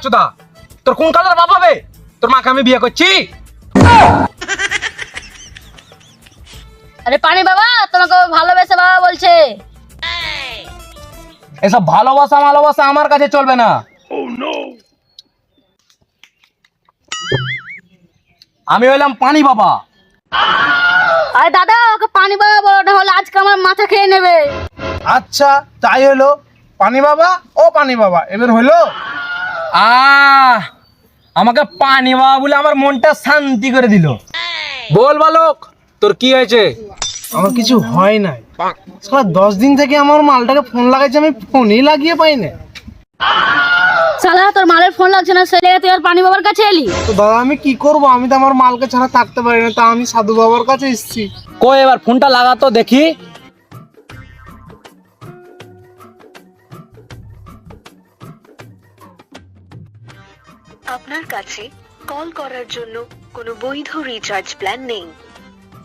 চোদা, তোর কোন কালার বাপ হবে? তোর মাকে আমি বিয়ে করছি। আরে পানি বাবা, তোমাকে ভালোবেসে বাবা বলছে। এসব ভালোবাসা ভালোবাসা আমার কাছে চলবে না। আমি হইলাম পানি বাবা। আরে দাদা, ওকে পানি বাবা বড়টা হলে আজকে আমার মাথা খেয়ে নেবে। আচ্ছা তাই হলো, পানি বাবা ও পানি বাবা, এবার হলো। আমাকে পানি বাবা বলে আমার মনটা শান্তি করে দিল। বল বালক, তোর কি হয়েছে? আমার কিছু হয় নাই, 10 দিন থেকে আমার মালটাকে ফোন লাগাইছে, আমি ফোনই লাগিয়ে পাই না। শালা তোর মালের ফোন লাগছে না, সেই তুই আর পানি বাবার কাছে এলি? তো দাদা আমি কি করব, আমি তো আমার মালকে ছাড়া থাকতে পারি না, তা আমি সাধু বাবার কাছে এসেছি। কই এবার ফোনটা লাগাতো দেখি। আপনার কাছে কল করার জন্য কোনো বৈধ রিচার্জ প্ল্যান নেই।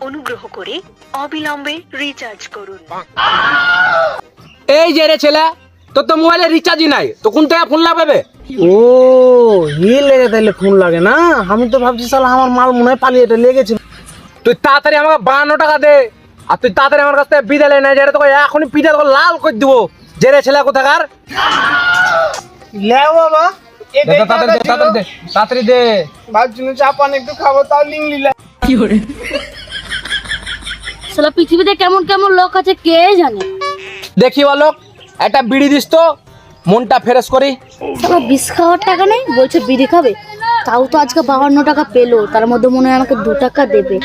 অনুগ্রহ করে অবিলম্বে রিচার্জ করুন। এই যে রে ছেলে, তোর তো মোবাইলে রিচার্জই নাই, তো কোন থেকে ফোন লাগাবে? ও ই লেগে তাইলে ফোন লাগে না, আমি তো ভাবছি শালা আমার মাল মনে হয় পালিয়ে লেগেছে। তুই তাড়াতাড়ি আমাকে 52 টাকা দে, আর তুই তাড়াতাড়ি আমার কাছ থেকে বিদায় না, যেটা তোকে এখনই পিঠা তোকে লাল করে দিব। যে রে ছেলে কোথাকার, লেও বাবা তাড়াতাড়ি দে। ভাবছি না চা পান একটু খাবো, তাও লিংলি শালা পৃথিবীতে কেমন কেমন লোক আছে কে জানে। দেখি বালক, একটা বিড়ি দিস তো, মনটা ফ্রেশ করি। শালা বিষ খাওয়ার টাকা নেই, বলছে বিড়ি খাবে। তাও তো আজকে 52 টাকা পেলো, তার মধ্যে মনে হয় আমাকে 2 টাকা দেবে।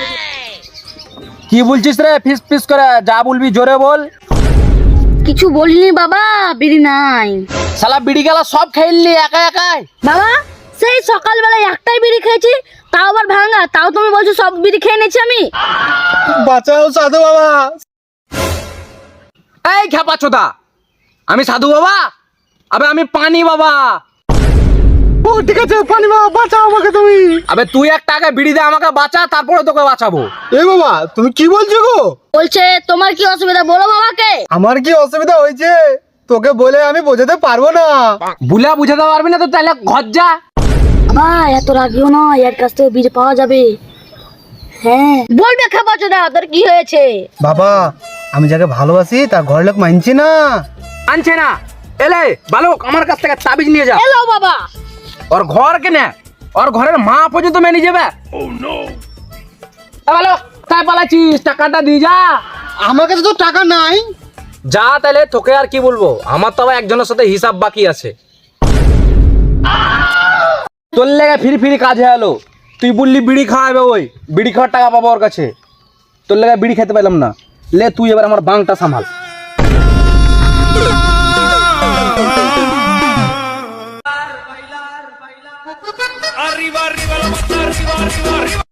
কি বলছিস রে ফিস ফিস করে? যা বলবি জোরে বল। কিছু বলিনি বাবা, বিড়ি নাই। শালা বিড়ি গেলা সব খেললি একা একাই। বাবা সেই সকালবেলায় একটাই বিড়ি খেয়েছি, তাও আবার ভাঙা, তাও তুমি বলছো সব বিড়ি খেয়ে নিয়েছি আমি। বাঁচাও সাধু বাবা। এই খেপা চোদা, আমি সাধু বাবা? আবে আমি পানি বাবা। ও ঠিক আছে পানি বাবা, বাঁচাও আমাকে তুমি। আবে তুই একটা আগে বিড়ি দে আমাকে বাঁচা, তারপরে তোকে বাঁচাবো। এ বাবা তুমি কি বলছো গো? বলছে তোমার কি অসুবিধা বলো বাবাকে। আমার কি অসুবিধা হয়েছে তোকে বলে আমি বোঝাতে পারবো না। বুলা বুঝাতে পারবি না তো তাহলে ঘর যা। বাবা এত রাগিও না, এর কাছ থেকে বিড়ি পাওয়া যাবে। হ্যাঁ বলবে খাবার চোদা, তোর কি হয়েছে? বাবা আমি যাকে ভালোবাসি তার ঘরের লোক মানছে না। আনছে না? এলে বালক আমার কাছ থেকে তাবিজ নিয়ে যা। এলো বাবা। ওর ঘর কেনে, ওর ঘরের মা পর্যন্ত মেনে যাবে। বালক তাই পালাচ্ছিস, টাকাটা দিয়ে যা। আমার কাছে তো টাকা নাই। যা তাহলে, তোকে আর কি বলবো, আমার তো আবার একজনের সাথে হিসাব বাকি আছে। তোর লেগে ফিরি ফিরি কাজ হয়ে গেলো। তুই বললি বিড়ি খাওয়াবে, ওই বিড়ি খাওয়ার টাকা পাবো ওর কাছে। তোর লেগে বিড়ি খেতে পেলাম না। লে তুই এবার আমার বাংটা সামাল। Arriba, arriba, la mata, arriba, arriba, arriba.